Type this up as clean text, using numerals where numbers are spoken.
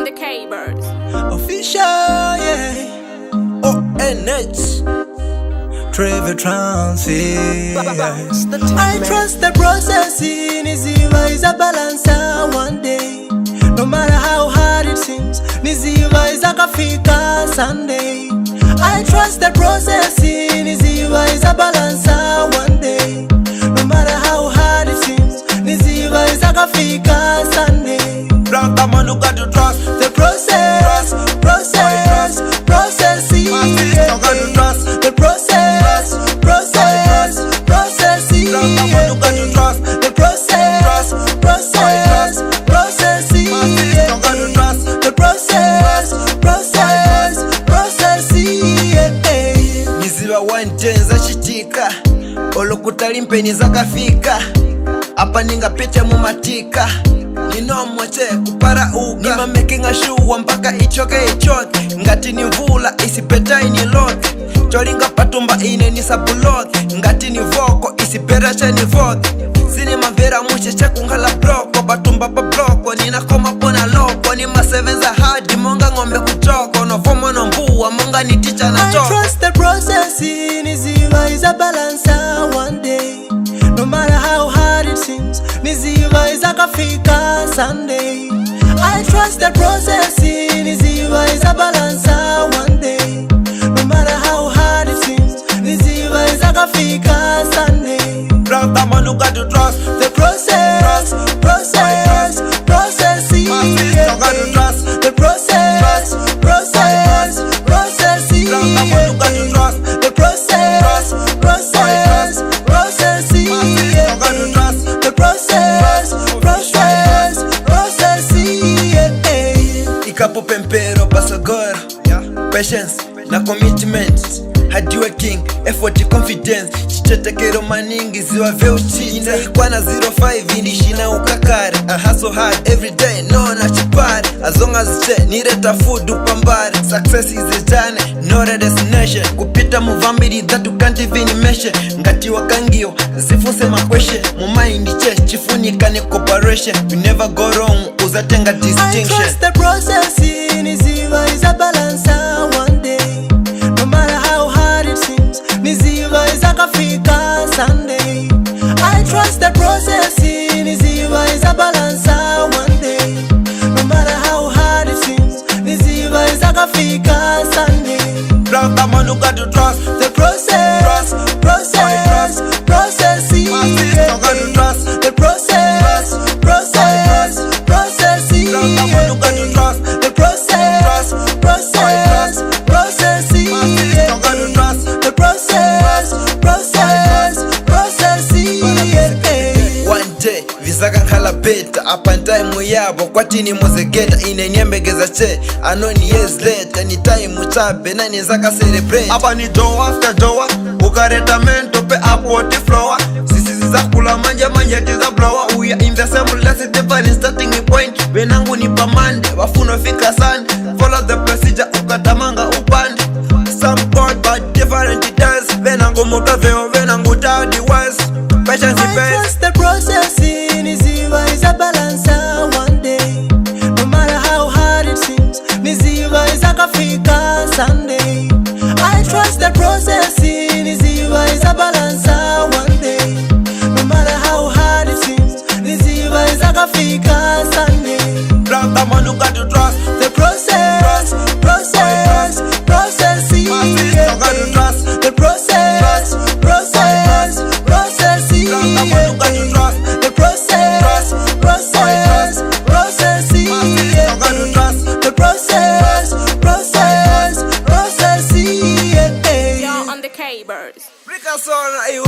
on the K-Birds. Official, yeah. ONH. Trevah tranns, I trust the process in Niziva is a balancer one day. No matter how hard it seems, Niziva is a kafika Sunday. I trust the process in Niziva is a balancer one day. No matter how hard it seems, Niziva is a kafika Sunday. Brother man, you got to trust the process, process, process. You got to trust the process, process, process. Brother man, you got to trust the process, process, process. You got to trust the process, process, process. Niziva wantenza chitika olokutali mpeni zakafika apa ningapite mumatika ninomweche kupara uka nima making sure mpaka ichoke ngati ni mvula isipeta iniloke cholinga patumba ine nisabuloke ngati ni voko isiperacha ni voke sini mavera muche chakungala bloko patumba pa bloko ninakoma pona loko ni masevenza hadi monga ngombe kutoko nofomo no mbuwa monga ni ticha na I trust the process in Niziva is a balancer one day. No matter how hard it seems, Niziva is a kafika Sunday. I trust the process in Niziva is a balancer one day. No matter how hard it seems, Niziva is a kafika Sunday. Brother man, you got to trust the process, process, process. You got to trust the process, process, process. Brother man, you got to trust the process, process, process. You got to trust the process, process, process. Ikapo pempero pasogoro patience na commitment hard working effort confidence chichetekero maningi ziwa veuchi inaikwa na 05 indishina ukakare I hustle hard every day no na chipare as long as che nireta food upambare success is a journey not a destination kupita muvambiri that you can't even measure ngati wakangio zifuse makweshe mu mind che chifunika ni cooperation you never go wrong uzatenga distinction. I trust the process in Niziva is a balancer one day. No matter how hard it seems, Niziva is a kafika Sunday. I trust the process in Niziva is a balancer one day. No matter how hard it seems, Niziva is a kafika Sunday. Brother man, you got to trust the process, process, process. You got to trust the process, process, process. Brother man, you got to trust the process, process, process. You got to trust the process, process, process. one day visaka nkhala beta apa time yabo kwatini muzegeta ine nyembegeza che anoni years later ni time chabe na nizaka celebrate apa ni door after door ukareta mento pe apoti flower sisi zizakula manja tiza blower we are in the same lesson different starting point benangu ni pamande wafuno fika sana follow the procedure ukatamanga upande some god but different dance benangu mutaveo benangu tadi wise patience I trust the process in Niziva is a balancer one day. No matter how hard it seems, Niziva is a kafika Sunday. I trust the process in Niziva is a balancer one day. No matter how hard it seems, Niziva is a kafika Sunday. Brother man, you got to trust the process, process, process. You got to trust the process, process, process. Brother man, you got to trust the process, process, process. You got to trust the process, process, process. You're on the K-Birds. Rika Sona,